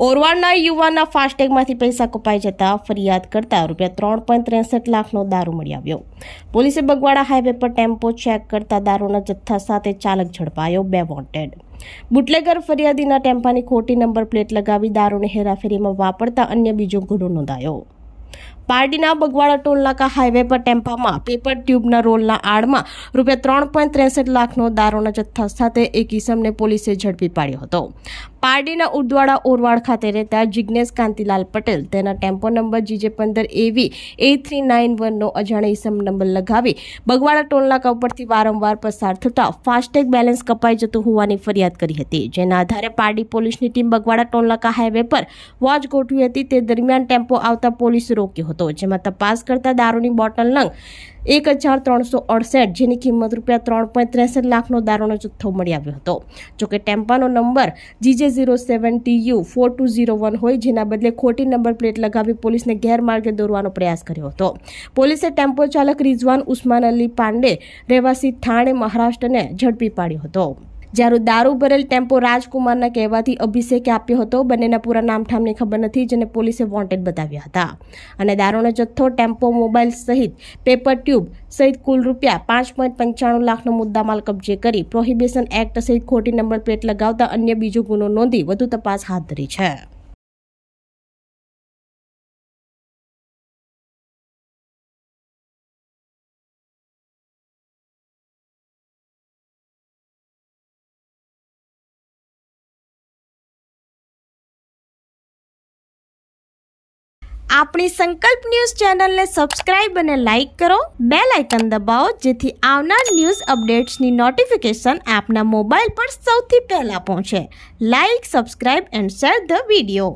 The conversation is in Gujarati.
ઓરવાડના યુવાનના ફાસ્ટેગમાંથી પૈસા કપાઈ જતા ફરિયાદ કરતા ₹3.63 લાખનો દારૂ મળી આવ્યો। પોલીસે બગવાડા હાઈવે પર ટેમ્પો ચેક કરતા દારૂના જથ્થા સાથે ચાલક ઝડપાયો। 2 વોન્ટેડ બુટલેગર ફરિયાદીના ટેમ્પાની ખોટી નંબર પ્લેટ લગાવી દારૂની હેરાફેરીમાં વાપરતા અન્ય બીજો ગુનો નોંધાયો। પારડીના બગવાડા ટોલનાકા હાઈવે પર ટેમ્પામાં પેપર ટ્યુબના રોલના આડમાં ₹3.63 લાખનો દારૂના જથ્થા સાથે એક ઈસમને પોલીસે ઝડપી પાડ્યો હતો। પારડીના ઉદવાડા ઓરવાડ ખાતે રહેતા જિગ્નેશ કાંતિલાલ પટેલ તેના ટેમ્પો નંબર GJ15AV 8391નો અજાણ્યા ઈસમ નંબર લગાવી બગવાડા ટોલનાકા ઉપરથી વારંવાર પસાર થતા ફાસ્ટેગ બેલેન્સ કપાઈ જતું હોવાની ફરિયાદ કરી હતી, જેના આધારે પારડી પોલીસની ટીમ બગવાડા ટોલનાકા હાઈવે પર વોચ ગોઠવી હતી। તે દરમિયાન ટેમ્પો આવતા પોલીસે રોક્યો હતો, જેમાં તપાસ કરતા દારૂની બોટલ નંગ 1368 જેની કિંમત ₹3.63 લાખનો દારૂનો જથ્થો મળી આવ્યો હતો। જોકે ટેમ્પાનો નંબર GJ07TU 4201 હોય, જેના બદલે ખોટી નંબર પ્લેટ લગાવી પોલીસને ગેરમાર્ગે દોરવાનો પ્રયાસ કર્યો હતો। પોલીસે ટેમ્પો ચાલક રિઝવાન ઉસ્માન અલી પાંડે રહેવાસી ઠાણે મહારાષ્ટ્રને ઝડપી પાડ્યો હતો, જ્યારે દારૂ ભરેલ ટેમ્પો રાજકુમારના કહેવાથી અભિષેકે આપ્યો હતો। બંનેના પૂરા નામઠામની ખબર નથી, જેને પોલીસે વોન્ટેડ બતાવ્યા હતા અને દારૂનો જથ્થો, ટેમ્પો, મોબાઈલ સહિત પેપર ટ્યુબ સહિત કુલ ₹5.95 લાખનો મુદ્દામાલ કબજે કરી પ્રોહિબિશન એક્ટ સહિત ખોટી નંબર પ્લેટ લગાવતા અન્ય બીજો ગુનો નોંધી વધુ તપાસ હાથ ધરી છે। આપણી સંકલ્પ ન્યૂઝ ચેનલને સબસ્ક્રાઇબ અને લાઇક કરો, બેલ આઇકન દબાવો જેથી આવનાર ન્યૂઝ અપડેટ્સની નોટિફિકેશન આપના મોબાઈલ પર સૌથી પહેલા પહોંચે। Like, subscribe and share the video.